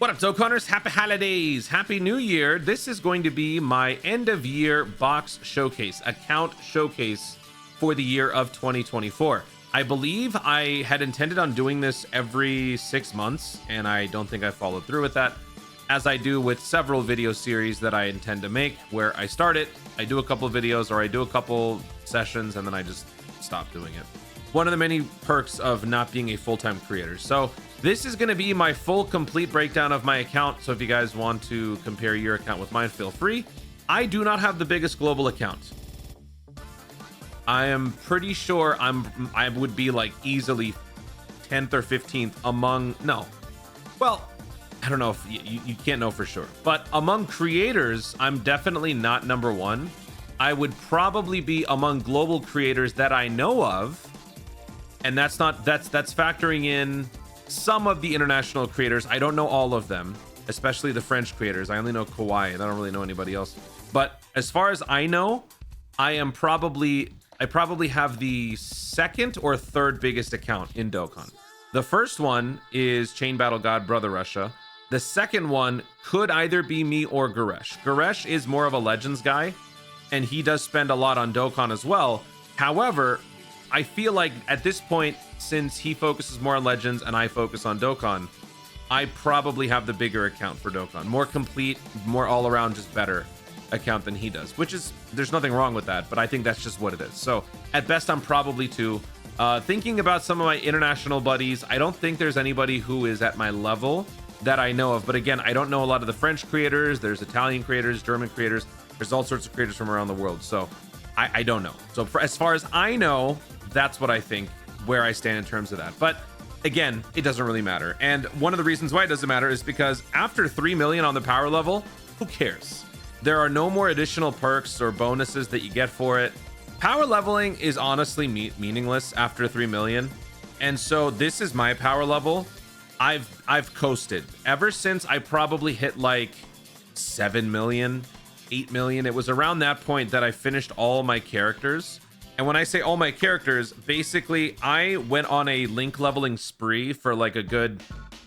What up, Dokkaners? Happy holidays! Happy New Year! This is going to be my end-of-year box showcase, account showcase for the year of 2024. I believe I had intended on doing this every 6 months, and I don't think I followed through with that, as I do with several video series that I intend to make, where I start it, I do a couple of videos, or I do a couple sessions, and then I just stop doing it. One of the many perks of not being a full-time creator. So this is going to be my full complete breakdown of my account. So if you guys want to compare your account with mine, feel free. I do not have the biggest global account. I am pretty sure I would be like easily 10th or 15th among, no. Well, I don't know if you can't know for sure, but among creators, I'm definitely not number one. I would probably be among global creators that I know of. And that's factoring in some of the international creators. I don't know all of them, especially the French creators. I only know Kawaii, and I don't really know anybody else. But as far as I know, I probably have the second or third biggest account in Dokkan. The first one is Chain Battle God Brother Russia. The second one could either be me or Goresh. Goresh is more of a Legends guy, and he does spend a lot on Dokkan as well. However, I feel like at this point, since he focuses more on Legends and I focus on Dokkan, I probably have the bigger account for Dokkan. More complete, more all-around, just better account than he does, which is, there's nothing wrong with that, but I think that's just what it is. So at best, I'm probably two. Thinking about some of my international buddies, I don't think there's anybody who is at my level that I know of. But again, I don't know a lot of the French creators. There's Italian creators, German creators. There's all sorts of creators from around the world. So I don't know. So as far as I know, that's what I think, where I stand in terms of that. But again, it doesn't really matter. And one of the reasons why it doesn't matter is because after 3 million on the power level, who cares? There are no more additional perks or bonuses that you get for it. Power leveling is honestly meaningless after 3 million. And so this is my power level. I've coasted ever since I probably hit like 7 million, 8 million. It was around that point that I finished all my characters. And when I say all my characters, basically I went on a link leveling spree for like a good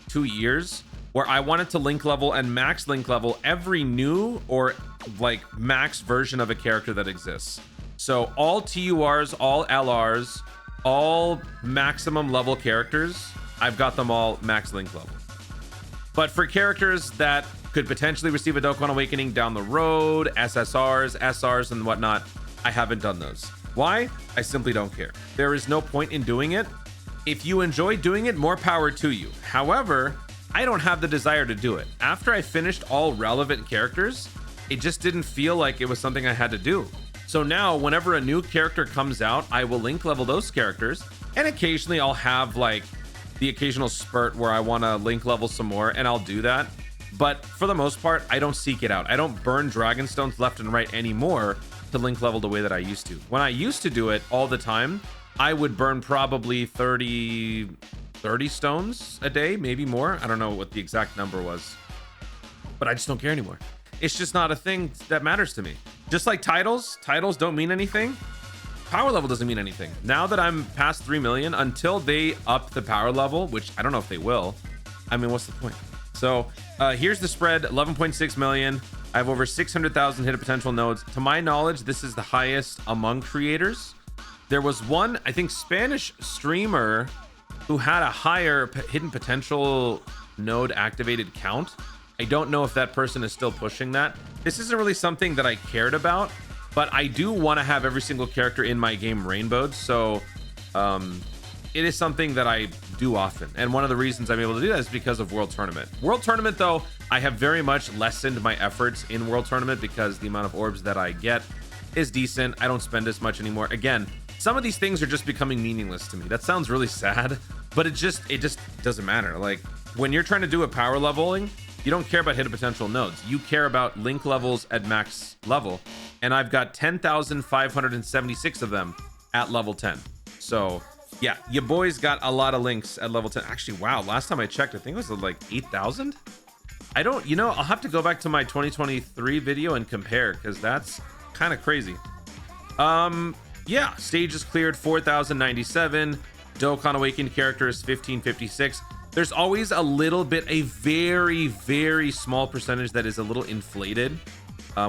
2 years, where I wanted to link level and max link level every new or like max version of a character that exists. So all TURs, all LRs, all maximum level characters, I've got them all max link level. But for characters that could potentially receive a Dokkan Awakening down the road, SSRs, SRs, and whatnot, I haven't done those. Why? I simply don't care. There is no point in doing it. If you enjoy doing it, more power to you. However, I don't have the desire to do it. After I finished all relevant characters, it just didn't feel like it was something I had to do. So now, whenever a new character comes out, I will link level those characters, and occasionally I'll have like the occasional spurt where I want to link level some more, and I'll do that. But for the most part, I don't seek it out. I don't burn dragon stones left and right anymore to link level the way that I used to. When I used to do it all the time, I would burn probably 30 stones a day, maybe more. I don't know what the exact number was, but I just don't care anymore. It's just not a thing that matters to me. Just like titles don't mean anything. Power level doesn't mean anything. Now that I'm past 3 million, until they up the power level, which I don't know if they will, I mean, what's the point? So here's the spread, 11.6 million. I have over 600,000 hidden potential nodes. To my knowledge, this is the highest among creators. There was one, I think, Spanish streamer who had a higher hidden potential node activated count. I don't know if that person is still pushing that. This isn't really something that I cared about, but I do want to have every single character in my game rainbowed. So it is something that I do often. And one of the reasons I'm able to do that is because of World Tournament. World Tournament, though, I have very much lessened my efforts in World Tournament because the amount of orbs that I get is decent. I don't spend as much anymore. Again, some of these things are just becoming meaningless to me. That sounds really sad, but it just doesn't matter. Like when you're trying to do a power leveling, you don't care about hidden potential nodes. You care about link levels at max level. And I've got 10,576 of them at level 10. So yeah, your boys got a lot of links at level 10. Actually, wow, last time I checked, I think it was like 8,000. I don't, I'll have to go back to my 2023 video and compare, because that's kind of crazy. Yeah, stages cleared 4,097. Dokkan Awakened characters 1556. there's always a little bit, a very, very small percentage that is a little inflated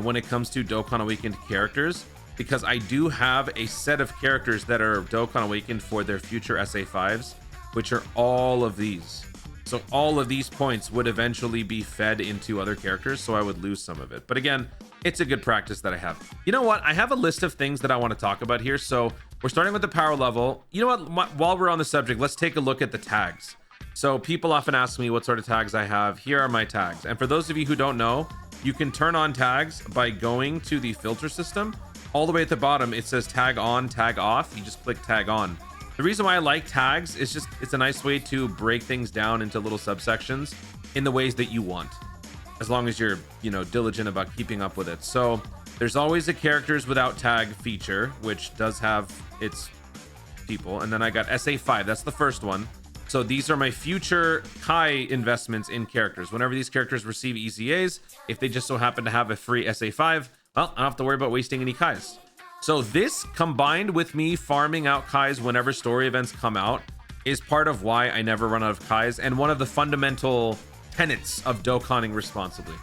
when it comes to Dokkan Awakened characters, because I do have a set of characters that are Dokkan Awakened for their future SA5s, which are all of these. So all of these points would eventually be fed into other characters, so I would lose some of it. But again, it's a good practice that I have. You know what? I have a list of things that I want to talk about here. So we're starting with the power level. You know what? While we're on the subject, let's take a look at the tags. So people often ask me what sort of tags I have. Here are my tags. And for those of you who don't know, you can turn on tags by going to the filter system. All the way at the bottom, it says tag on, tag off. You just click tag on. The reason why I like tags is just it's a nice way to break things down into little subsections in the ways that you want, as long as you're, you know, diligent about keeping up with it. So there's always a characters without tag feature, which does have its people. And then I got SA5. That's the first one. So these are my future Kai investments in characters. Whenever these characters receive ECAs, if they just so happen to have a free SA5, well, I don't have to worry about wasting any Kais. So this, combined with me farming out Kais whenever story events come out, is part of why I never run out of Kais, and one of the fundamental tenets of Dokkaning responsibly.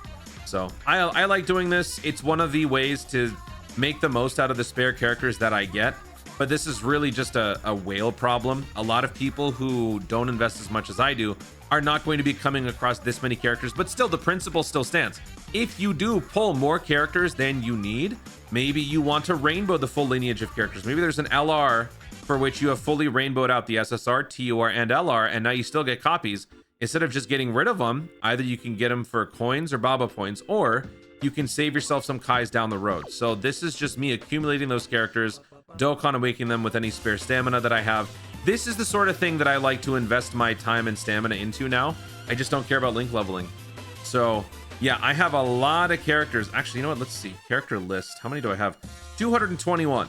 So I like doing this. It's one of the ways to make the most out of the spare characters that I get. But this is really just a whale problem. A lot of people who don't invest as much as I do are not going to be coming across this many characters, but still the principle still stands. If you do pull more characters than you need, maybe you want to rainbow the full lineage of characters. Maybe there's an LR for which you have fully rainbowed out the SSR, TUR, and LR, and now you still get copies. Instead of just getting rid of them, either you can get them for coins or Baba points, or you can save yourself some Kais down the road. So this is just me accumulating those characters, Dokkan Awakening them with any spare stamina that I have. This is the sort of thing that I like to invest my time and stamina into now. I just don't care about link leveling. So yeah, I have a lot of characters. Actually, you know what? Let's see. Character list. How many do I have? 221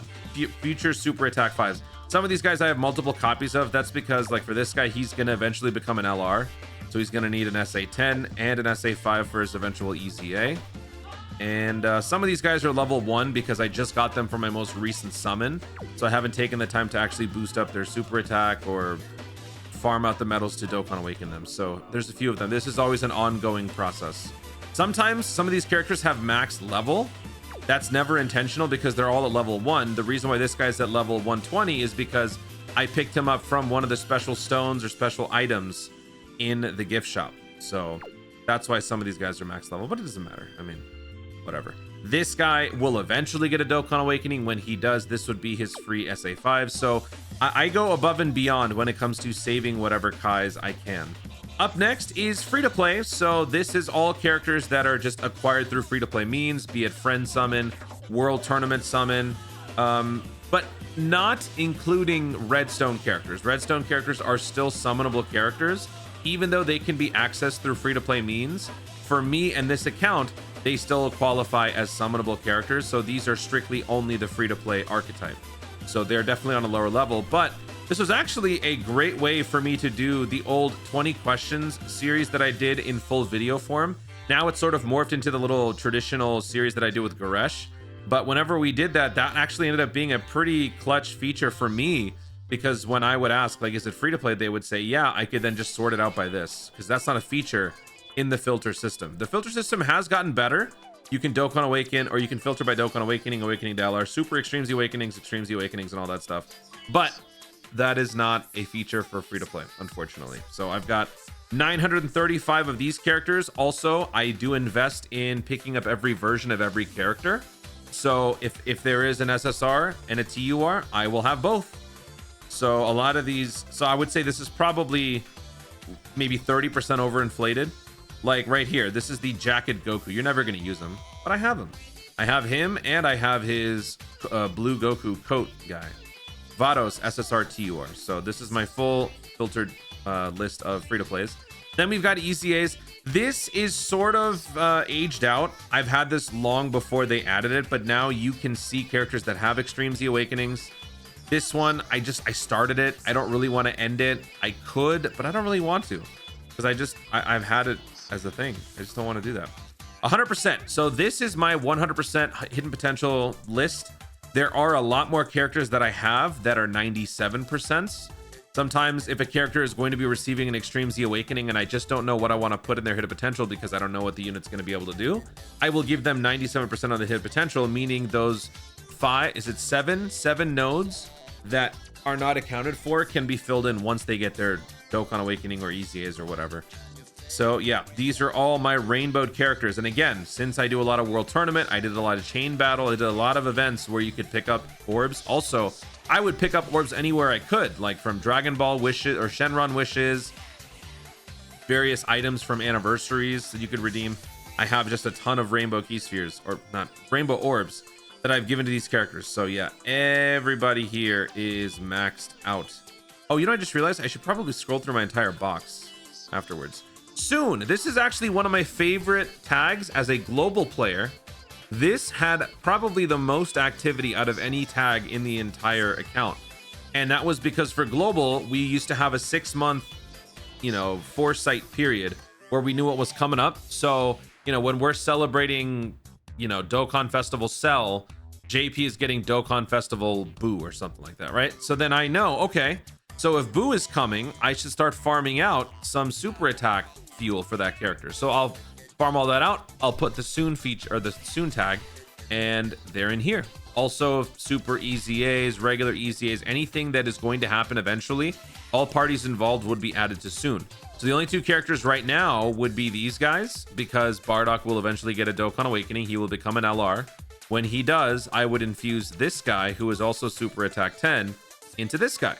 future super attack 5s. Some of these guys I have multiple copies of. That's because, like, for this guy, he's going to eventually become an LR. So he's going to need an SA10 and an SA5 for his eventual EZA. And some of these guys are level 1 because I just got them from my most recent summon. So I haven't taken the time to actually boost up their super attack or farm out the medals to Dokkan Awaken them. So there's a few of them. This is always an ongoing process. Sometimes some of these characters have max level. That's never intentional because they're all at level 1. The reason why this guy's at level 120 is because I picked him up from one of the special stones or special items in the gift shop. So that's why some of these guys are max level, but it doesn't matter. I mean, whatever. This guy will eventually get a Dokkan Awakening. When he does, this would be his free SA5. So I go above and beyond when it comes to saving whatever Kais I can. Up next is free-to-play. So this is all characters that are just acquired through free-to-play means, be it friend summon, world tournament summon, but not including redstone characters. Redstone characters are still summonable characters, even though they can be accessed through free-to-play means. For me and this account, they still qualify as summonable characters. So these are strictly only the free-to-play archetype. So they're definitely on a lower level, but this was actually a great way for me to do the old 20 questions series that I did in full video form. Now it's sort of morphed into the little traditional series that I do with Goresh. But whenever we did that, that actually ended up being a pretty clutch feature for me, because when I would ask, like, is it free to play? They would say, yeah, I could then just sort it out by this, because that's not a feature in the filter system. The filter system has gotten better. You can Dokkan Awaken, or you can filter by Dokkan Awakening, Awakening to LR, Super Extremes Awakenings, Extremes Awakenings, and all that stuff. But that is not a feature for free to play, unfortunately. So I've got 935 of these characters. Also, I do invest in picking up every version of every character. So if there is an SSR and a TUR, I will have both. So a lot of these, so I would say this is probably maybe 30% overinflated. Like right here, this is the Jacket Goku. You're never going to use him, but I have him. I have him, and I have his blue Goku coat guy. Vados SSR TUR. So this is my full filtered list of free-to-plays. Then we've got ECAs. This is sort of aged out. I've had this long before they added it, but now you can see characters that have Extreme Z Awakenings. This one, I started it. I don't really want to end it. I could, but I don't really want to, because I've had it as a thing. I just don't want to do that. 100%. So this is my 100% hidden potential list. There are a lot more characters that I have that are 97%. Sometimes if a character is going to be receiving an Extreme Z Awakening and I just don't know what I want to put in their hit potential because I don't know what the unit's going to be able to do, I will give them 97% on the hit potential, meaning those seven nodes that are not accounted for can be filled in once they get their Dokkan Awakening or EZAs or whatever. So yeah, these are all my rainbowed characters. And again, since I do a lot of World Tournament, I did a lot of Chain Battle, I did a lot of events where you could pick up orbs. Also, I would pick up orbs anywhere I could, like from Dragon Ball wishes or Shenron wishes, various items from anniversaries that you could redeem. I have just a ton of rainbow key spheres, or not rainbow orbs, that I've given to these characters. So yeah, everybody here is maxed out. Oh, you know, I just realized I should probably scroll through my entire box afterwards. Soon. This is actually one of my favorite tags as a global player. This had probably the most activity out of any tag in the entire account. And that was because for global, we used to have a 6-month, foresight period where we knew what was coming up. So, when we're celebrating, Dokkan Festival Cell, JP is getting Dokkan Festival Boo or something like that, right? So then I know, okay, so if Boo is coming, I should start farming out some super attack fuel for that character. So I'll farm all that out. I'll put the soon feature or the soon tag, and they're in here. Also, super EZAs, regular EZAs, anything that is going to happen eventually, all parties involved would be added to soon. So the only two characters right now would be these guys, because Bardock will eventually get a Dokkan Awakening. He will become an LR. When he does, I would infuse this guy, who is also super attack 10, into this guy.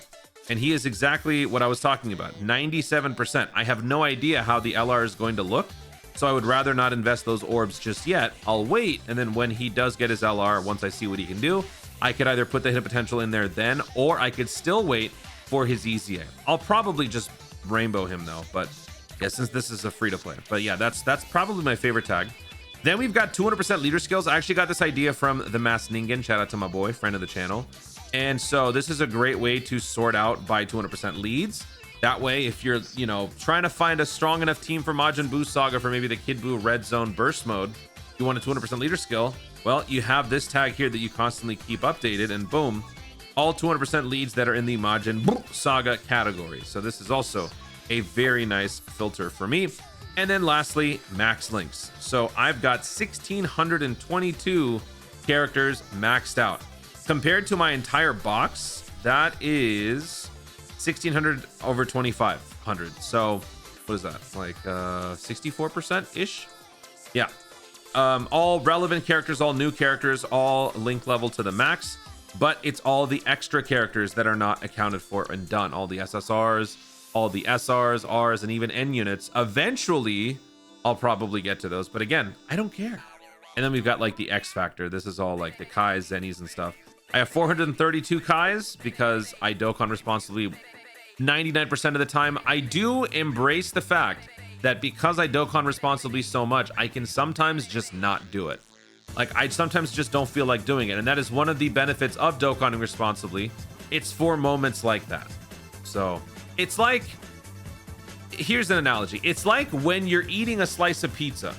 And he is exactly what I was talking about, 97%. I have no idea how the LR is going to look, so I would rather not invest those orbs just yet. I'll wait, and then when he does get his LR, once I see what he can do, I could either put the hit potential in there then, or I could still wait for his EZA. I'll probably just rainbow him though, but yeah, since this is a free-to-play. But yeah, that's probably my favorite tag. Then we've got 200% leader skills. I actually got this idea from the Mass Ningen. Shout out to my boy, friend of the channel. And so this is a great way to sort out by 200% leads. That way, if you're, trying to find a strong enough team for Majin Buu Saga for maybe the Kid Buu Red Zone Burst mode, you want a 200% leader skill, well, you have this tag here that you constantly keep updated, and boom, all 200% leads that are in the Majin Buu Saga category. So this is also a very nice filter for me. And then lastly, max links. So I've got 1,622 characters maxed out. Compared to my entire box, that is 1,600 over 2,500. So what is that? Like 64% ish? Yeah. All relevant characters, all new characters, all link level to the max, but it's all the extra characters that are not accounted for and done. All the SSRs, all the SRs, Rs, and even N units. Eventually, I'll probably get to those, but again, I don't care. And then we've got like the X Factor. This is all like the Kais, Zennies, and stuff. I have 432 Kais because I Dokkan responsibly 99% of the time. I do embrace the fact that because I Dokkan responsibly so much, I can sometimes just not do it. Like, I sometimes just don't feel like doing it. And that is one of the benefits of Dokkaning responsibly. It's for moments like that. So it's like, here's an analogy. It's like when you're eating a slice of pizza.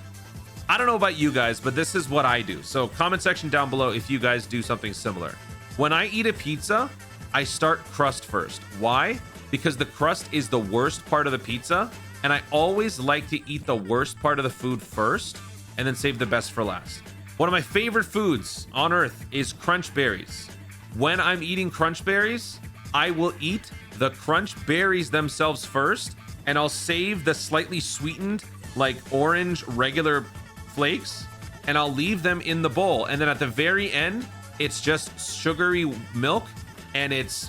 I don't know about you guys, but this is what I do. So comment section down below if you guys do something similar. When I eat a pizza, I start crust first. Why? Because the crust is the worst part of the pizza, and I always like to eat the worst part of the food first and then save the best for last. One of my favorite foods on earth is crunch berries. When I'm eating crunch berries, I will eat the crunch berries themselves first, and I'll save the slightly sweetened, like orange regular flakes, and I'll leave them in the bowl. And then at the very end, it's just sugary milk, and it's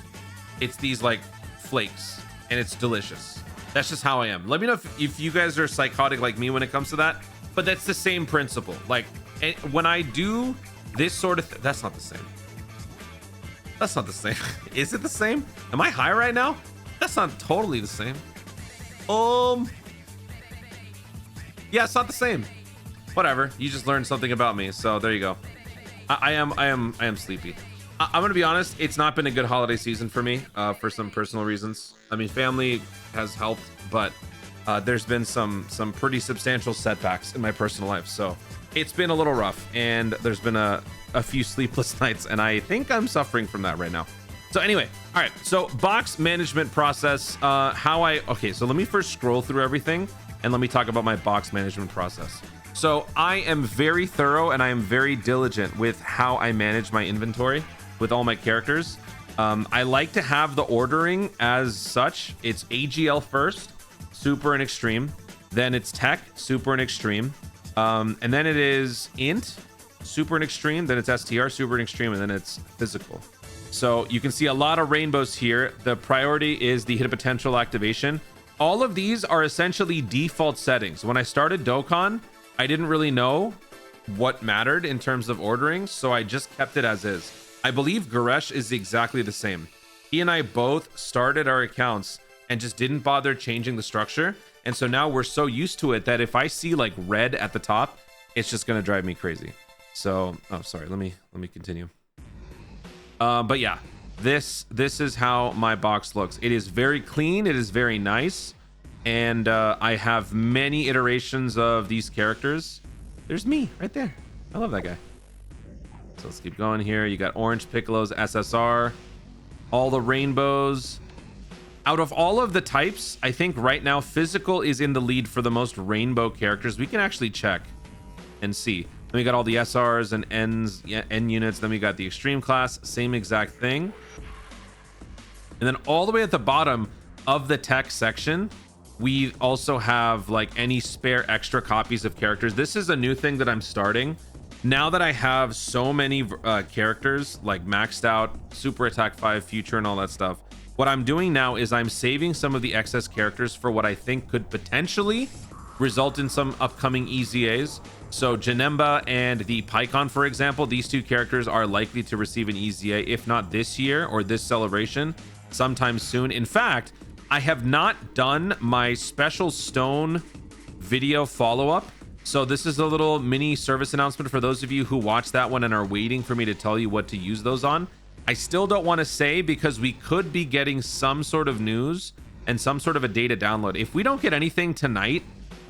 these like flakes, and it's delicious. That's just how I am. Let me know if you guys are psychotic like me when it comes to that, but that's the same principle. Like, when I do this sort of that's not the same. That's not the same. Is it the same? Am I high right now? That's not totally the same. Yeah, it's not the same. Whatever. You just learned something about me, so there you go. I am sleepy. I'm gonna be honest. It's not been a good holiday season for me, for some personal reasons. I mean, family has helped, but there's been some pretty substantial setbacks in my personal life. So it's been a little rough, and there's been a few sleepless nights, and I think I'm suffering from that right now. So anyway, all right, so box management process, okay, so let me first scroll through everything and let me talk about my box management process. So I am very thorough and I am very diligent with how I manage my inventory with all my characters. I like to have the ordering as such. It's AGL first, super and extreme. Then it's tech, super and extreme. And then it is int, super and extreme. Then it's STR, super and extreme. And then it's physical. So you can see a lot of rainbows here. The priority is the hit potential activation. All of these are essentially default settings. When I started Dokkan, I didn't really know what mattered in terms of ordering, so I just kept it as is. I believe Garesh is exactly the same. He and I both started our accounts and just didn't bother changing the structure. And so now we're so used to it that if I see like red at the top, it's just gonna drive me crazy. So, oh, sorry, let me continue. But yeah, this is how my box looks. It is very clean. It is very nice. And I have many iterations of these characters. There's me right there. I love that guy. So let's keep going here. You got Orange Piccolo's SSR, all the rainbows. Out of all of the types, I think right now physical is in the lead for the most rainbow characters. We can actually check and see. Then we got all the SRs and Ns, N units. Then we got the extreme class, same exact thing. And then all the way at the bottom of the tech section, we also have like any spare extra copies of characters. This is a new thing that I'm starting. Now that I have so many characters like maxed out, super attack 5, future and all that stuff, what I'm doing now is I'm saving some of the excess characters for what I think could potentially result in some upcoming EZAs. So Janemba and the Pycon, for example, these two characters are likely to receive an EZA, if not this year or this celebration, sometime soon. In fact, I have not done my special stone video follow-up. So this is a little mini service announcement for those of you who watched that one and are waiting for me to tell you what to use those on. I still don't want to say because we could be getting some sort of news and some sort of a data download. If we don't get anything tonight,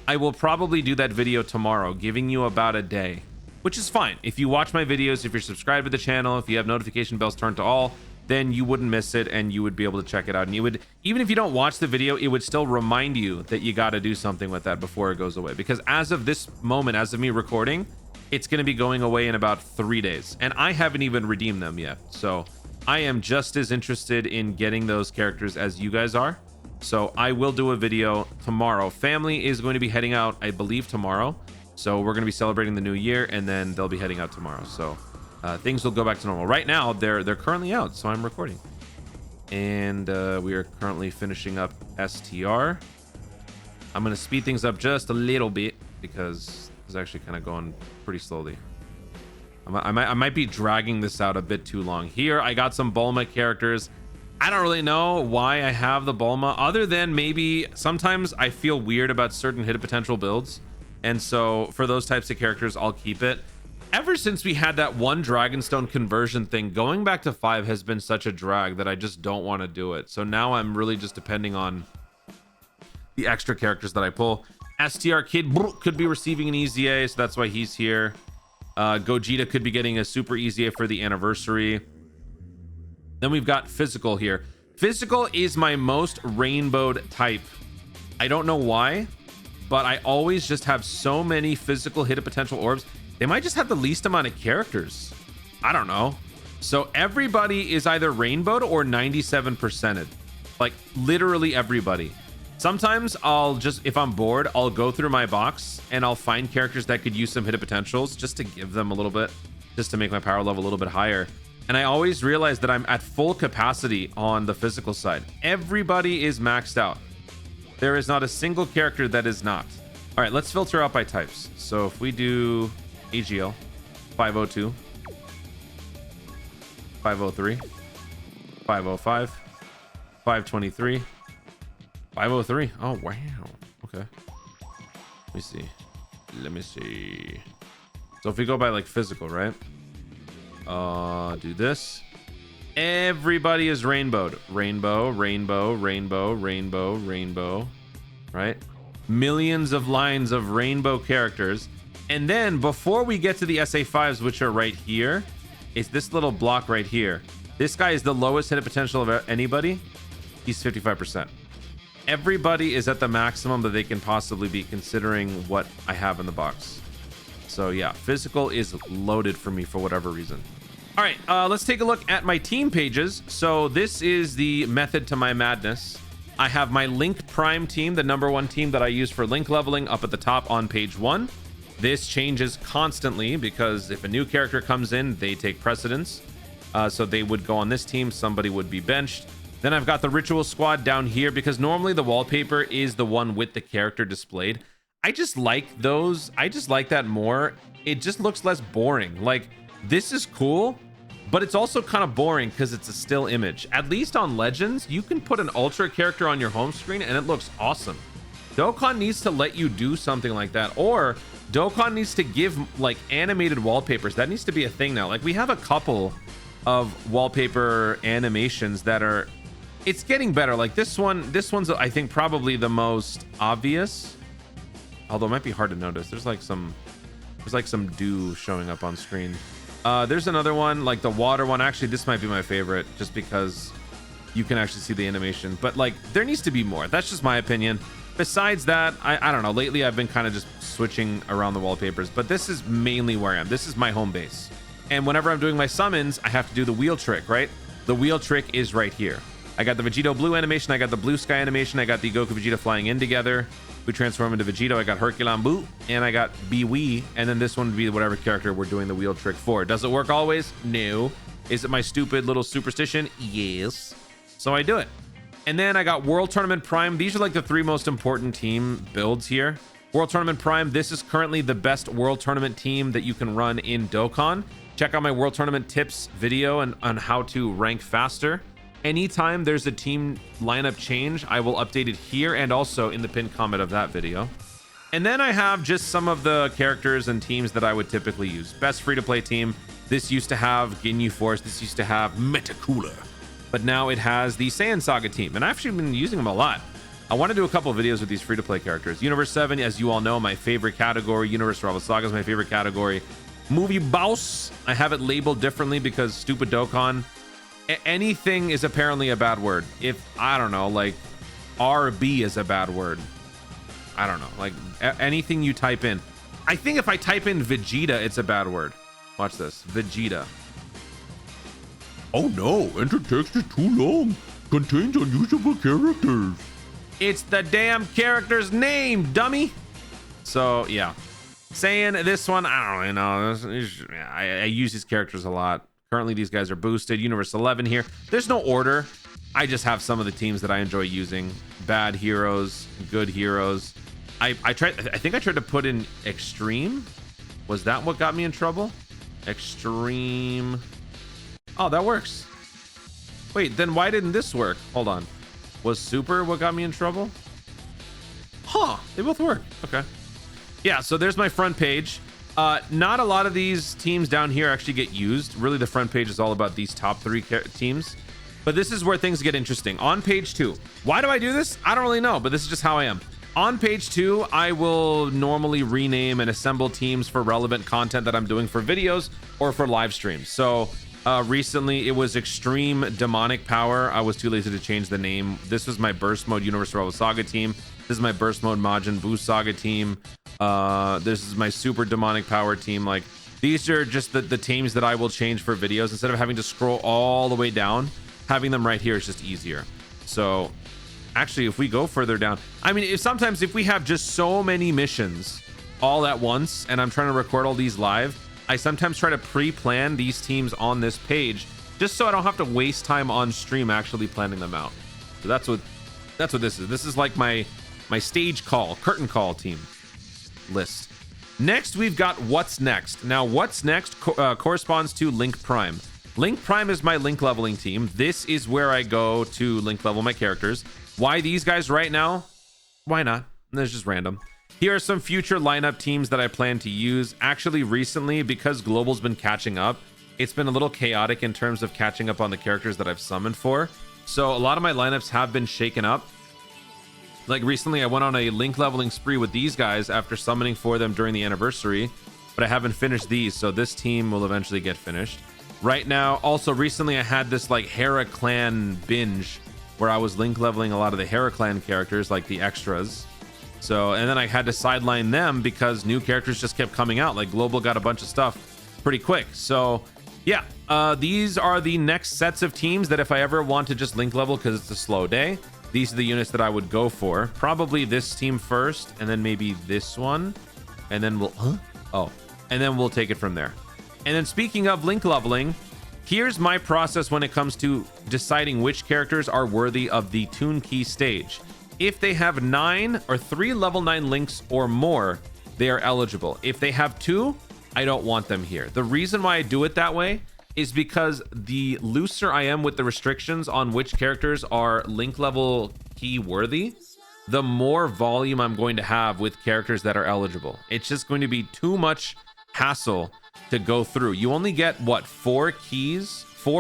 I will probably do that video tomorrow, giving you about a day, which is fine. If you watch my videos, if you're subscribed to the channel, if you have notification bells turned to all, then you wouldn't miss it and you would be able to check it out. And you would, even if you don't watch the video, it would still remind you that you got to do something with that before it goes away. Because as of this moment, as of me recording, it's going to be going away in about 3 days. And I haven't even redeemed them yet. So I am just as interested in getting those characters as you guys are. So I will do a video tomorrow. Family is going to be heading out, I believe, tomorrow. So we're going to be celebrating the new year and then they'll be heading out tomorrow. So things will go back to normal. Right now, they're currently out, so I'm recording. And we are currently finishing up STR. I'm going to speed things up just a little bit because it's actually kind of going pretty slowly. I might be dragging this out a bit too long. Here, I got some Bulma characters. I don't really know why I have the Bulma, other than maybe sometimes I feel weird about certain hit potential builds. And so for those types of characters, I'll keep it. Ever since we had that one Dragonstone conversion thing, going back to 5 has been such a drag that I just don't want to do it. So now I'm really just depending on the extra characters that I pull. STR Kid could be receiving an EZA, so that's why he's here. Gogeta could be getting a super EZA for the anniversary. Then we've got physical here. Physical is my most rainbowed type. I don't know why, but I always just have so many physical hit potential orbs. They might just have the least amount of characters. I don't know. So everybody is either rainbowed or 97%ed. Like literally everybody. Sometimes I'll just, if I'm bored, I'll go through my box and I'll find characters that could use some hit potentials just to give them a little bit, just to make my power level a little bit higher. And I always realize that I'm at full capacity on the physical side. Everybody is maxed out. There is not a single character that is not. All right, let's filter out by types. So if we do AGL, 502, 503, 505, 523, 503. Oh, wow. Okay. Let me see. So if we go by like physical, right? Do this. Everybody is rainbowed. Rainbow, rainbow, rainbow, rainbow, rainbow. Right? Millions of lines of rainbow characters. And then before we get to the SA5s, which are right here, it's this little block right here. This guy is the lowest hit potential of anybody. He's 55%. Everybody is at the maximum that they can possibly be, considering what I have in the box. So yeah, physical is loaded for me for whatever reason. All right, let's take a look at my team pages. So this is the method to my madness. I have my Link Prime team, the #1 team that I use for link leveling, up at the top on page 1. This changes constantly because if a new character comes in, they take precedence. So they would go on this team, somebody would be benched. Then I've got the Ritual Squad down here because normally the wallpaper is the one with the character displayed. I just like those. I just like that more. It just looks less boring. Like, this is cool, but it's also kind of boring because it's a still image. At least on Legends, you can put an Ultra character on your home screen and it looks awesome. Dokkan needs to let you do something like that, or Dokkan needs to give like animated wallpapers. That needs to be a thing now. Like, we have a couple of wallpaper animations that are, it's getting better. Like this one's I think probably the most obvious, although it might be hard to notice. There's like some dew showing up on screen. There's another one, like the water one. Actually, this might be my favorite just because you can actually see the animation, but like there needs to be more. That's just my opinion. Besides that, I don't know, lately I've been kind of just switching around the wallpapers, but this is mainly where I am. This is my home base. And whenever I'm doing my summons, I have to do the wheel trick, right? The wheel trick is right here. I got the Vegito blue animation, I got the blue sky animation, I got the Goku Vegeta flying in together. We transform into Vegito, I got Herculon Boo, and I got Wii, and then this one would be whatever character we're doing the wheel trick for. Does it work always? No. Is it my stupid little superstition? Yes. So I do it. And then I got World Tournament Prime. These are like the 3 most important team builds here. World Tournament Prime, this is currently the best World Tournament team that you can run in Dokkan. Check out my World Tournament tips video on how to rank faster. Anytime there's a team lineup change, I will update it here and also in the pinned comment of that video. And then I have just some of the characters and teams that I would typically use. Best free-to-play team. This used to have Ginyu Force. This used to have Metacooler. But now it has the Saiyan Saga team. And I've actually been using them a lot. I want to do a couple of videos with these free-to-play characters. Universe 7, as you all know, my favorite category. Universe Rival Saga is my favorite category. Movie Boss, I have it labeled differently because stupid Dokkan. Anything is apparently a bad word. If, I don't know, like RB is a bad word. I don't know, like anything you type in. I think if I type in Vegeta, it's a bad word. Watch this, Vegeta. Oh no, enter text is too long. Contains unusable characters. It's the damn character's name, dummy. So yeah, saying this one, I don't really know. I use these characters a lot. Currently, these guys are boosted. Universe 11 here. There's no order. I just have some of the teams that I enjoy using. Bad heroes, good heroes. I think I tried to put in Extreme. Was that what got me in trouble? Extreme. Oh, that works. Wait, then why didn't this work? Hold on. Was Super what got me in trouble? Huh, they both work. Okay. Yeah, so there's my front page. Not a lot of these teams down here actually get used. Really, the front page is all about these top 3 teams. But this is where things get interesting. On page 2. Why do I do this? I don't really know, but this is just how I am. On page 2, I will normally rename and assemble teams for relevant content that I'm doing for videos or for live streams. So recently it was Extreme Demonic Power. I was too lazy to change the name. This was my Burst Mode Universe Rival Saga team. This is my Burst Mode Majin Buu Saga team. This is my Super Demonic Power team. Like, these are just the teams that I will change for videos. Instead of having to scroll all the way down, having them right here is just easier. So actually, if we go further down, I mean, sometimes if we have just so many missions all at once and I'm trying to record all these live, I sometimes try to pre-plan these teams on this page just so I don't have to waste time on stream actually planning them out. So that's what this is. This is like my stage call, curtain call team list. Next, we've got What's Next. Now, What's Next corresponds to Link Prime. Link Prime is my link leveling team. This is where I go to link level my characters. Why these guys right now? Why not? That's just random. Here are some future lineup teams that I plan to use. Actually, recently, because Global's been catching up, it's been a little chaotic in terms of catching up on the characters that I've summoned for. So a lot of my lineups have been shaken up. Like recently, I went on a link leveling spree with these guys after summoning for them during the anniversary, but I haven't finished these, so this team will eventually get finished. right now. Also, recently I had this like Hera clan binge where I was link leveling a lot of the Hera clan characters, like the extras. So, and then I had to sideline them because new characters just kept coming out. Like Global got a bunch of stuff pretty quick. So yeah, these are the next sets of teams that if I ever want to just link level because it's a slow day, these are the units that I would go for. Probably this team first, and then maybe this one, and then and then we'll take it from there. And then speaking of link leveling, here's my process when it comes to deciding which characters are worthy of the Toon Key stage. If they have 9 or 3 level 9 links or more, they are eligible. If they have 2, I don't want them here. The reason why I do it that way is because the looser I am with the restrictions on which characters are link level key worthy, the more volume I'm going to have with characters that are eligible. It's just going to be too much hassle to go through. You only get what, 4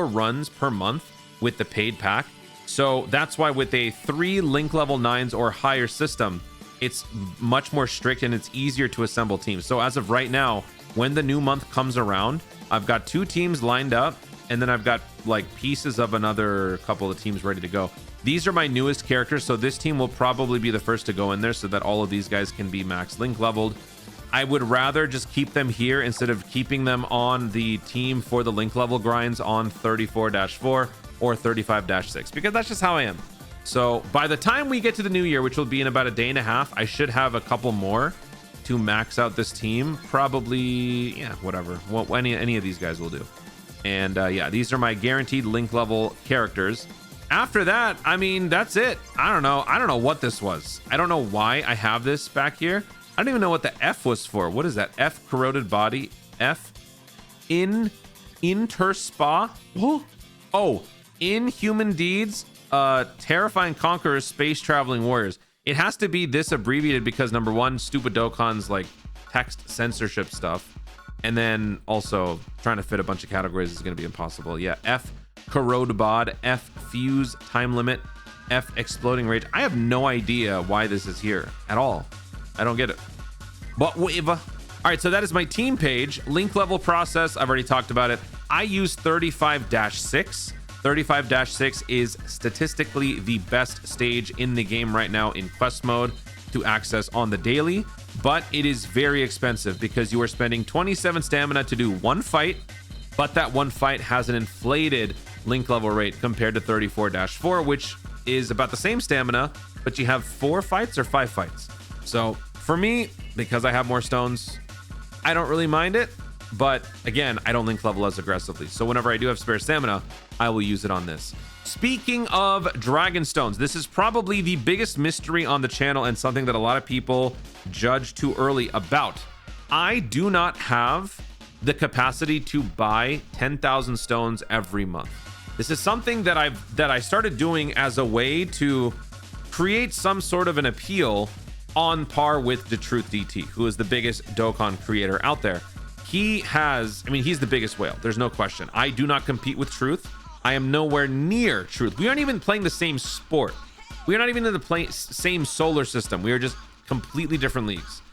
runs per month with the paid pack. So that's why with a 3 link level 9s or higher system, it's much more strict and it's easier to assemble teams. So as of right now, when the new month comes around, I've got 2 teams lined up, and then I've got like pieces of another couple of teams ready to go. These are my newest characters, so this team will probably be the first to go in there so that all of these guys can be max link leveled. I would rather just keep them here instead of keeping them on the team for the link level grinds on 34-4 or 35-6, because that's just how I am. So by the time we get to the new year, which will be in about a day and a half, I should have a couple more to max out this team. Probably, yeah, whatever. Well, any of these guys will do. And yeah, these are my guaranteed link level characters. After that, I mean, that's it. I don't know what this was. I don't know why I have this back here. I don't even know what the F was for. What is that? F, corroded body. F, interspa. Oh, inhuman deeds, terrifying conquerors, space traveling warriors. It has to be this abbreviated because number one, stupid Dokkan's like text censorship stuff, and then also trying to fit a bunch of categories is going to be impossible. Yeah, F, corrode bod. F, fuse, time limit. F, exploding rage. I have no idea why this is here at all. I don't get it. But whatever. All right, so that is my team page. Link level process, I've already talked about it. I use 35-6. 35-6 is statistically the best stage in the game right now in quest mode to access on the daily, but it is very expensive because you are spending 27 stamina to do 1 fight, but that 1 fight has an inflated link level rate compared to 34-4, which is about the same stamina, but you have 4 fights or 5 fights. So for me, because I have more stones, I don't really mind it. But again, I don't link level as aggressively. So whenever I do have spare stamina, I will use it on this. Speaking of dragon stones, this is probably the biggest mystery on the channel and something that a lot of people judge too early about. I do not have the capacity to buy 10,000 stones every month. This is something that I started doing as a way to create some sort of an appeal on par with the Truth DT, who is the biggest Dokkan creator out there. He has, I mean, he's the biggest whale. There's no question. I do not compete with Truth. I am nowhere near Truth. We aren't even playing the same sport. We are not even in the same solar system. We are just completely different leagues.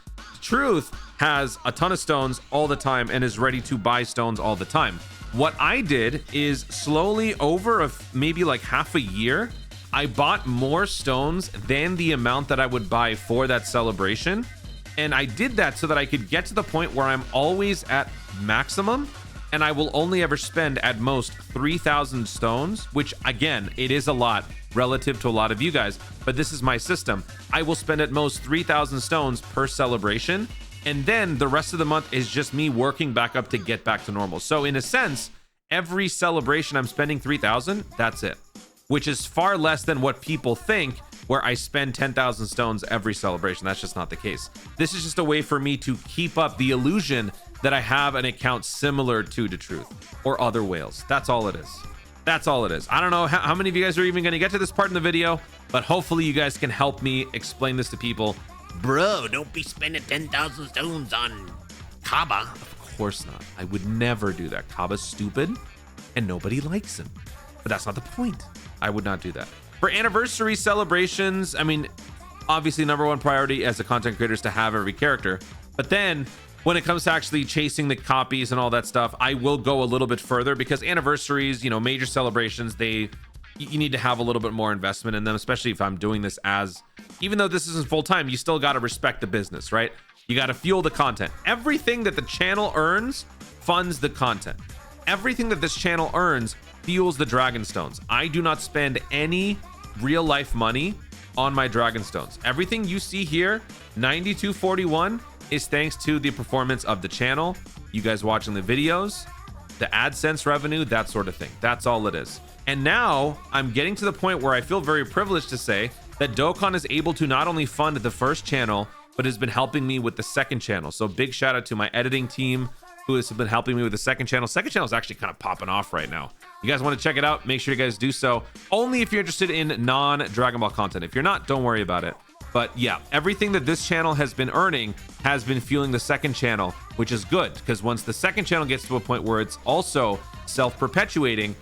Truth has a ton of stones all the time and is ready to buy stones all the time. What I did is slowly over maybe like half a year, I bought more stones than the amount that I would buy for that celebration. And I did that so that I could get to the point where I'm always at maximum and I will only ever spend at most 3,000 stones, which again, it is a lot relative to a lot of you guys, but this is my system. I will spend at most 3,000 stones per celebration. And then the rest of the month is just me working back up to get back to normal. So in a sense, every celebration I'm spending 3,000, that's it, which is far less than what people think, where I spend 10,000 stones every celebration. That's just not the case. This is just a way for me to keep up the illusion that I have an account similar to the Truth or other whales. That's all it is. That's all it is. I don't know how many of you guys are even going to get to this part in the video, but hopefully you guys can help me explain this to people. Bro, don't be spending 10,000 stones on Kaba. Of course not. I would never do that. Kaba's stupid and nobody likes him. But that's not the point. I would not do that. For anniversary celebrations, I mean, obviously number one priority as a content creator is to have every character. But then when it comes to actually chasing the copies and all that stuff, I will go a little bit further, because anniversaries, you know, major celebrations, you need to have a little bit more investment in them, especially if I'm doing this even though this isn't full time, you still got to respect the business, right? You got to fuel the content. Everything that the channel earns funds the content. Everything that this channel earns fuels the Dragon Stones. I do not spend any real life money on my Dragon Stones. Everything you see here, 9241, is thanks to the performance of the channel, you guys watching the videos, the AdSense revenue, that sort of thing. That's all it is. And now I'm getting to the point where I feel very privileged to say that Dokkan is able to not only fund the first channel, but has been helping me with the second channel. So big shout out to my editing team who has been helping me with the second channel. Second channel is actually kind of popping off right now. You guys want to check it out? Make sure you guys do so. Only if you're interested in non-Dragon Ball content. If you're not, don't worry about it. But yeah, everything that this channel has been earning has been fueling the second channel, which is good, because once the second channel gets to a point where it's also self-perpetuating,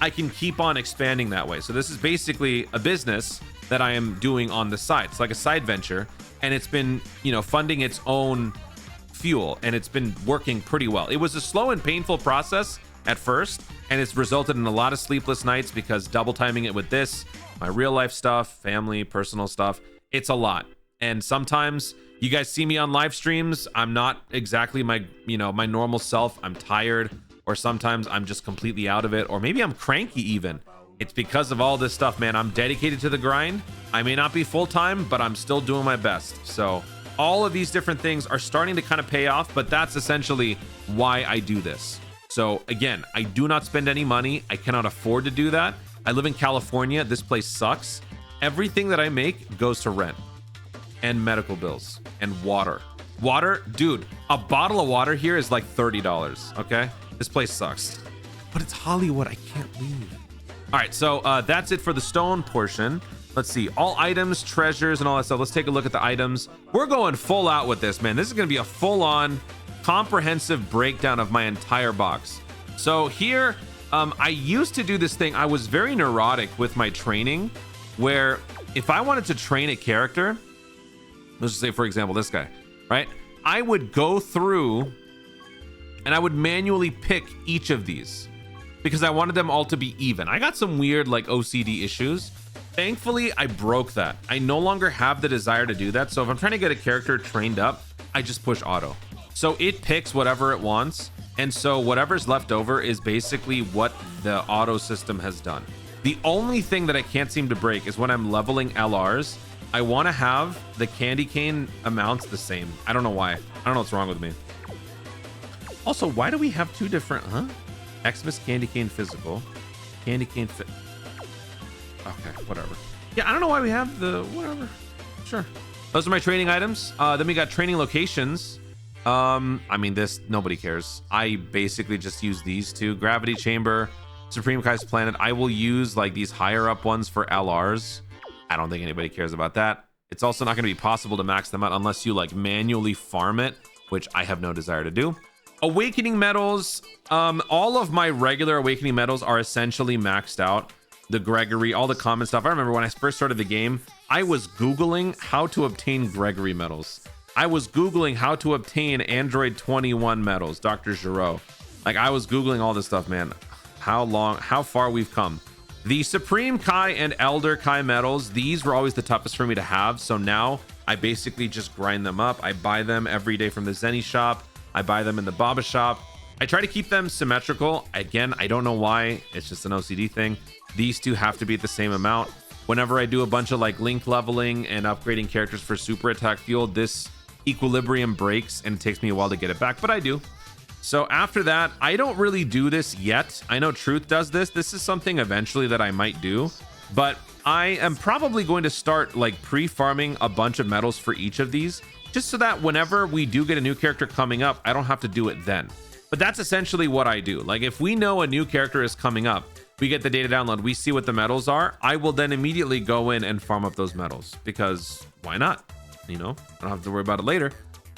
I can keep on expanding that way. So this is basically a business that I am doing on the side. It's like a side venture, and it's been, you know, funding its own fuel, and it's been working pretty well. It was a slow and painful process at first, and it's resulted in a lot of sleepless nights, because double timing it with this, my real life stuff, family, personal stuff, it's a lot. And sometimes you guys see me on live streams, I'm not exactly my, you know, my normal self. I'm tired, or sometimes I'm just completely out of it, or maybe I'm cranky even. It's because of all this stuff, man. I'm dedicated to the grind. I may not be full-time, but I'm still doing my best. So all of these different things are starting to kind of pay off, but that's essentially why I do this. So again, I do not spend any money. I cannot afford to do that. I live in California. This place sucks. Everything that I make goes to rent and medical bills and water. Water, dude, a bottle of water here is like $30, okay? This place sucks, but it's Hollywood. I can't leave. All right, so that's it for the stone portion. Let's see, all items, treasures, and all that stuff. Let's take a look at the items. We're going full out with this, man. This is gonna be a full-on comprehensive breakdown of my entire box. So here, I used to do this thing. I was very neurotic with my training, where if I wanted to train a character, let's just say, for example, this guy, right? I would go through and I would manually pick each of these, because I wanted them all to be even. I got some weird like OCD issues. Thankfully, I broke that. I no longer have the desire to do that. So if I'm trying to get a character trained up, I just push auto. So it picks whatever it wants. And so whatever's left over is basically what the auto system has done. The only thing that I can't seem to break is when I'm leveling LRs, I want to have the candy cane amounts the same. I don't know why. I don't know what's wrong with me. Also, why do we have two different, Xmas Candy Cane Physical, Candy Cane Fit. Okay, whatever. Yeah, I don't know why we have the, whatever. Sure. Those are my training items. Then we got training locations. I mean, this, nobody cares. I basically just use these two. Gravity Chamber, Supreme Kai's Planet. I will use like these higher up ones for LRs. I don't think anybody cares about that. It's also not going to be possible to max them out unless you like manually farm it, which I have no desire to do. Awakening medals. All of my regular awakening medals are essentially maxed out. The Gregory, all the common stuff. I remember when I first started the game, I was Googling how to obtain Gregory medals. I was Googling how to obtain Android 21 medals, Dr. Giraud. Like, I was Googling all this stuff, man. How far we've come. The Supreme Kai and Elder Kai medals, these were always the toughest for me to have. So now I basically just grind them up. I buy them every day from the Zenny shop. I buy them in the Baba shop. I try to keep them symmetrical. Again, I don't know why. It's just an OCD thing. These two have to be at the same amount. Whenever I do a bunch of like link leveling and upgrading characters for super attack fuel, this equilibrium breaks and it takes me a while to get it back, but I do. So after that, I don't really do this yet. I know Truth does this. This is something eventually that I might do, but I am probably going to start like pre-farming a bunch of medals for each of these, just so that whenever we do get a new character coming up, I don't have to do it then. But that's essentially what I do. Like, if we know a new character is coming up, we get the data download, we see what the medals are, I will then immediately go in and farm up those medals, because why not? You know, I don't have to worry about it later.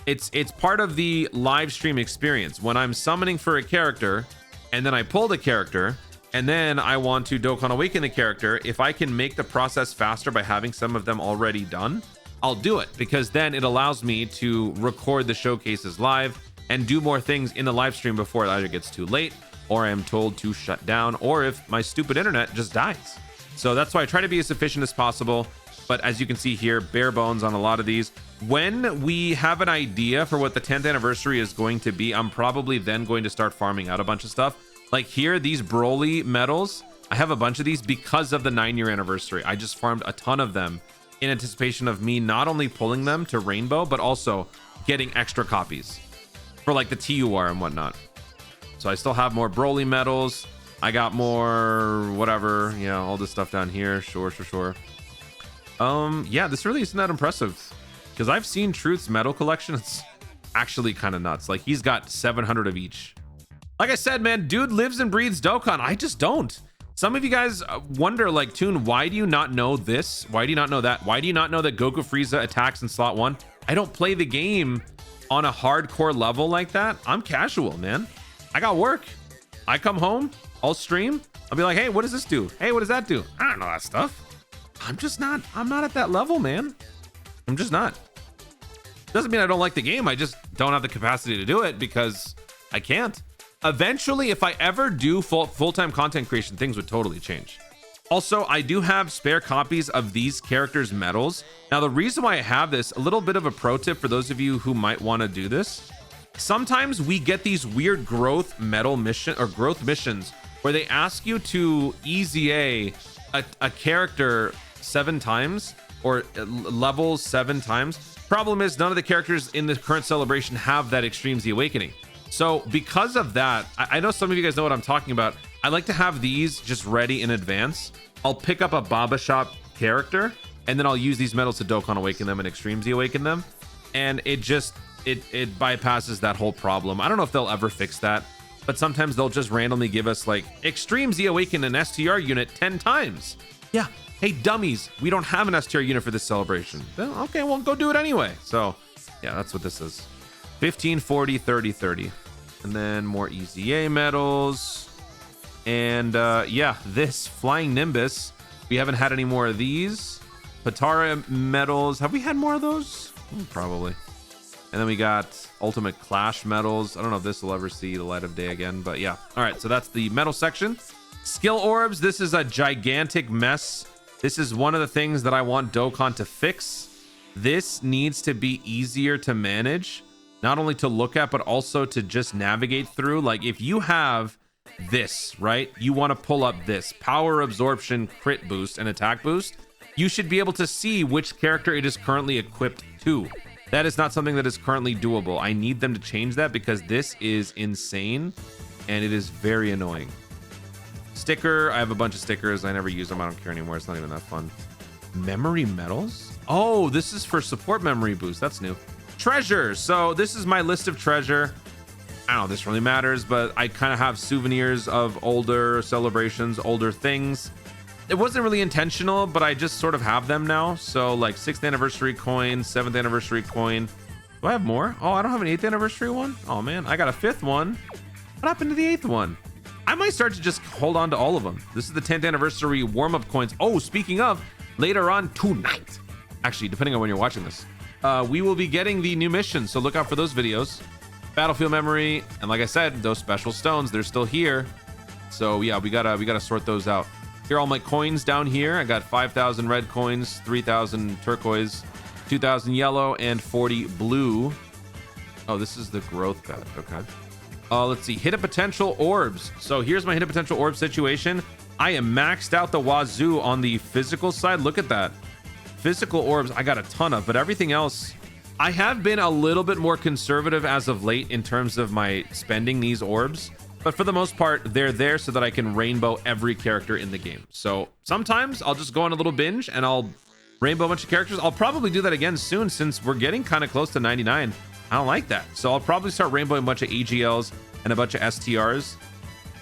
It's part of the live stream experience. When I'm summoning for a character and then I pull the character and then I want to Dokkan Awaken the character, if I can make the process faster by having some of them already done, I'll do it, because then it allows me to record the showcases live and do more things in the live stream before it either gets too late or I am told to shut down, or if my stupid internet just dies. So that's why I try to be as efficient as possible. But as you can see here, bare bones on a lot of these. When we have an idea for what the 10th anniversary is going to be, I'm probably then going to start farming out a bunch of stuff. Like here, these Broly medals, I have a bunch of these because of the 9-year anniversary. I just farmed a ton of them in anticipation of me not only pulling them to Rainbow, but also getting extra copies for like the TUR and whatnot. So I still have more Broly medals. I got more whatever, yeah, all this stuff down here. Sure. Yeah, this really isn't that impressive because I've seen Truth's medal collection. It's actually kind of nuts. Like he's got 700 of each. Like I said, man, dude lives and breathes Dokkan. I just don't. Some of you guys wonder, like, Toon, why do you not know this? Why do you not know that? Why do you not know that Goku Frieza attacks in slot 1? I don't play the game on a hardcore level like that. I'm casual, man. I got work. I come home, I'll stream. I'll be like, hey, what does this do? Hey, what does that do? I don't know that stuff. I'm not at that level, man. I'm just not. Doesn't mean I don't like the game. I just don't have the capacity to do it because I can't. Eventually, if I ever do full-time content creation, things would totally change. Also, I do have spare copies of these characters' medals. Now, the reason why I have this, a little bit of a pro tip for those of you who might want to do this. Sometimes we get these weird growth medal mission or growth missions where they ask you to easy a character 7 times or levels 7 times. Problem is, none of the characters in the current celebration have that Extreme Z Awakening. So because of that, I know some of you guys know what I'm talking about. I like to have these just ready in advance. I'll pick up a Baba Shop character and then I'll use these medals to Dokkan Awaken them and Extreme Z Awaken them. And it just, it bypasses that whole problem. I don't know if they'll ever fix that, but sometimes they'll just randomly give us like Extreme Z Awaken an STR unit 10 times. Yeah. Hey, dummies, we don't have an STR unit for this celebration. Then, okay, well, go do it anyway. So yeah, that's what this is. 15, 40, 30, 30. And then more EZA medals. And yeah, this Flying Nimbus. We haven't had any more of these. Patara medals. Have we had more of those? Probably. And then we got Ultimate Clash medals. I don't know if this will ever see the light of day again, but yeah. All right, so that's the medal section. Skill orbs. This is a gigantic mess. This is one of the things that I want Dokkan to fix. This needs to be easier to manage. Not only to look at, but also to just navigate through. Like if you have this, right? You want to pull up this power absorption, crit boost, and attack boost. You should be able to see which character it is currently equipped to. That is not something that is currently doable. I need them to change that because this is insane and it is very annoying. Sticker. I have a bunch of stickers. I never use them. I don't care anymore. It's not even that fun. Memory medals. Oh, this is for support memory boost. That's new. Treasure. So this is my list of treasure. I don't know if this really matters, but I kind of have souvenirs of older celebrations, older things. It wasn't really intentional, but I just sort of have them now. So like 6th anniversary coin, 7th anniversary coin. Do I have more? Oh, I don't have an 8th anniversary one. Oh man, I got a 5th one. What happened to the 8th one? I might start to just hold on to all of them. This is the 10th anniversary warm-up coins. Oh, speaking of, later on tonight, actually, depending on when you're watching this, we will be getting the new missions, so look out for those videos. Battlefield memory, and like I said, those special stones, they're still here. So yeah, we gotta sort those out. Here are all my coins down here. I got 5,000 red coins, 3,000 turquoise, 2,000 yellow, and 40 blue. Oh, this is the growth pad. Okay. Let's see, hidden potential orbs. So here's my hidden potential orb situation. I am maxed out the wazoo on the physical side. Look at that. Physical orbs, I got a ton of, but everything else, I have been a little bit more conservative as of late in terms of my spending these orbs. But for the most part, they're there so that I can rainbow every character in the game. So sometimes I'll just go on a little binge and I'll rainbow a bunch of characters. I'll probably do that again soon since we're getting kind of close to 99. I don't like that. So I'll probably start rainbowing a bunch of AGLs and a bunch of STRs.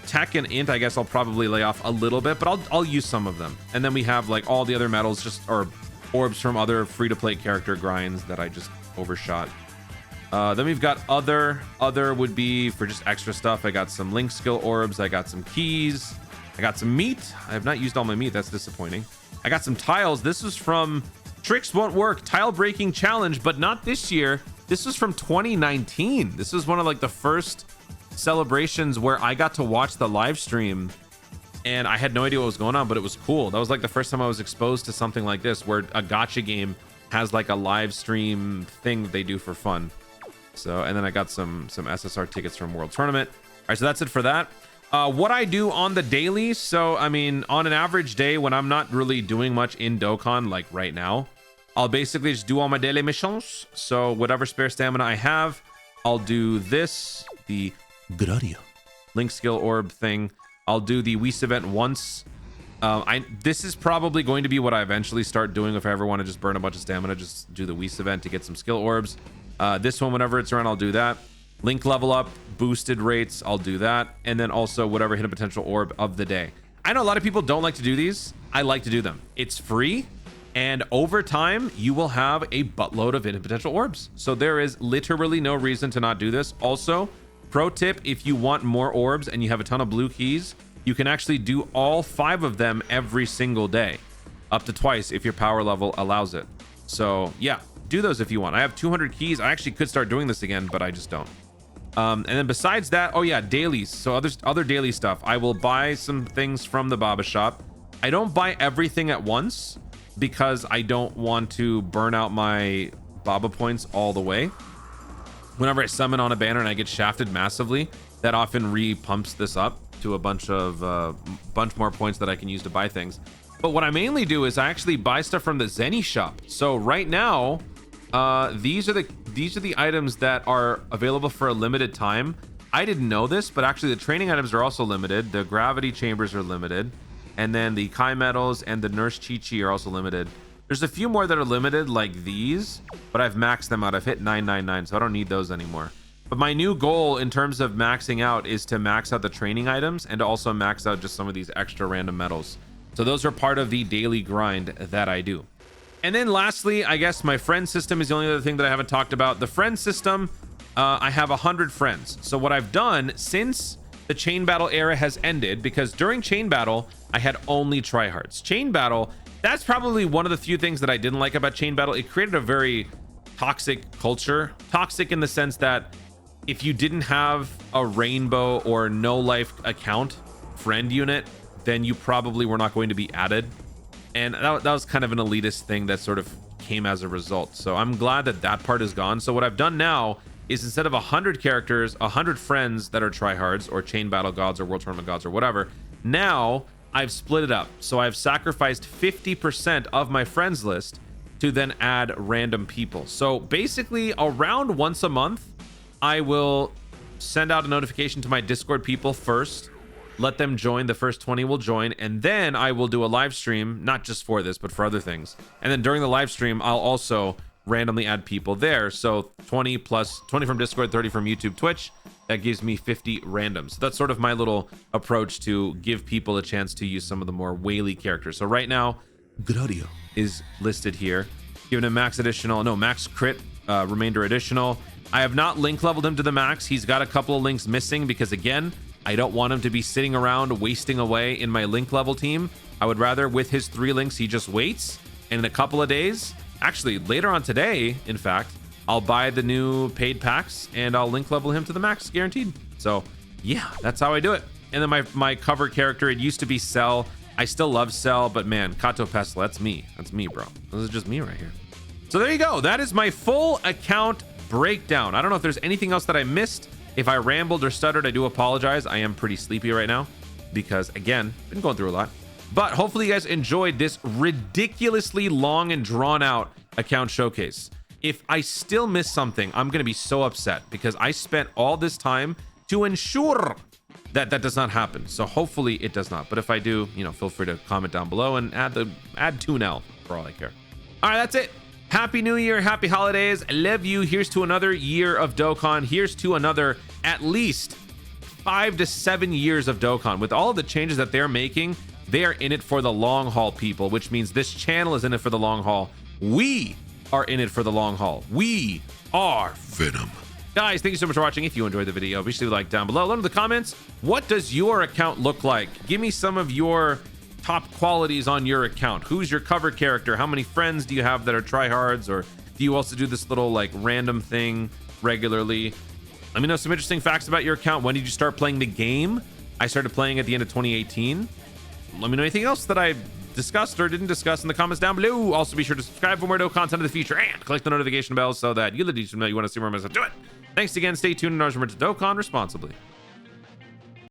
Tech and Int, I guess I'll probably lay off a little bit, but I'll use some of them. And then we have like all the other medals or orbs from other free-to-play character grinds that I just overshot. Then we've got other would be for just extra stuff. I got some link skill orbs. I got some keys. I got some meat. I have not used all my meat. That's disappointing. I got some tiles. This is from Tricks Won't Work Tile Breaking Challenge, but not this year. This was from 2019. This was one of like the first celebrations where I got to watch the live stream, and I had no idea what was going on, but it was cool. That was like the first time I was exposed to something like this, where a gacha game has like a live stream thing that they do for fun. So, and then I got some SSR tickets from World Tournament. All right, so that's it for that. What I do on the daily. So, I mean, on an average day when I'm not really doing much in Dokkan, like right now, I'll basically just do all my daily missions. So whatever spare stamina I have, I'll do this, the Gradio Link skill orb thing. I'll do the Whis event once. This is probably going to be what I eventually start doing if I ever want to just burn a bunch of stamina. Just do the Whis event to get some skill orbs. This one, whenever it's around, I'll do that. Link level up, boosted rates, I'll do that. And then also whatever hidden potential orb of the day. I know a lot of people don't like to do these. I like to do them. It's free. And over time, you will have a buttload of hidden potential orbs. So there is literally no reason to not do this. Also, pro tip, if you want more orbs and you have a ton of blue keys, you can actually do all 5 of them every single day. Up to twice if your power level allows it. So yeah, do those if you want. I have 200 keys. I actually could start doing this again, but I just don't. And then besides that, oh yeah, dailies. So other daily stuff. I will buy some things from the Baba shop. I don't buy everything at once, because I don't want to burn out my Baba points all the way. Whenever I summon on a banner and I get shafted massively, that often re-pumps this up to a bunch more points that I can use to buy things. But what I mainly do is I actually buy stuff from the Zenny shop. So right now, these are the items that are available for a limited time. I didn't know this, but actually the training items are also limited. The gravity chambers are limited. And then the Kai medals and the Nurse Chi-Chi are also limited. There's a few more that are limited, like these, but I've maxed them out. I've hit 999, so I don't need those anymore. But my new goal in terms of maxing out is to max out the training items and also max out just some of these extra random medals. So those are part of the daily grind that I do. And then lastly, I guess my friend system is the only other thing that I haven't talked about. The friend system, I have 100 friends. So what I've done since the chain battle era has ended, because during chain battle I had only tryhards. Chain battle, that's probably one of the few things that I didn't like about chain battle. It created a very toxic culture. Toxic in the sense that if you didn't have a rainbow or no life account friend unit, then you probably were not going to be added. And that was kind of an elitist thing that sort of came as a result. So I'm glad that that part is gone. So what I've done now is instead of 100 characters, 100 friends that are tryhards or chain battle gods or world tournament gods or whatever, now I've split it up. So I've sacrificed 50% of my friends list to then add random people. So basically around once a month, I will send out a notification to my Discord people first, let them join. The first 20 will join, and then I will do a live stream, not just for this, but for other things. And then during the live stream, I'll also randomly add people there. So 20 plus 20 from Discord, 30 from YouTube, Twitch. That gives me 50 randoms. So that's sort of my little approach to give people a chance to use some of the more whaley characters. So right now, Gradio is listed here. Given him max crit, remainder additional. I have not link leveled him to the max. He's got a couple of links missing because, again, I don't want him to be sitting around wasting away in my link level team. I would rather, with his 3 links, he just waits, and in a couple of days, actually later on today, in fact, I'll buy the new paid packs and I'll link level him to the max, guaranteed. So yeah, that's how I do it. And then my cover character, it used to be Cell. I still love Cell, but man, Kato Pestle, that's me, bro. This is just me right here. So there you go. That is my full account breakdown. I don't know if there's anything else that I missed. If I rambled or stuttered, I do apologize. I am pretty sleepy right now because, again, been going through a lot. But hopefully you guys enjoyed this ridiculously long and drawn out account showcase. If I still miss something, I'm going to be so upset because I spent all this time to ensure that that does not happen. So hopefully it does not. But if I do, feel free to comment down below and add 2L for all I care. All right, that's it. Happy New Year, happy holidays. I love you. Here's to another year of Dokkan. Here's to another at least 5 to 7 years of Dokkan. With all of the changes that they're making, they are in it for the long haul, people, which means this channel is in it for the long haul. We are in it for the long haul. We are Venom. Guys, thank you so much for watching. If you enjoyed the video, be sure to like down below. Let me know in the comments, what does your account look like? Give me some of your top qualities on your account. Who's your cover character? How many friends do you have that are tryhards or Do you also do this little like random thing regularly? Let me know some interesting facts about your account. When did you start playing the game? I started playing at the end of 2018. Let me know anything else that I discussed or didn't discuss in the comments down below. Also, be sure to subscribe for more dope content in the future and click the notification bell so that you'll know you want to see more of us do it. Thanks again. Stay tuned and remember to Dokkan responsibly.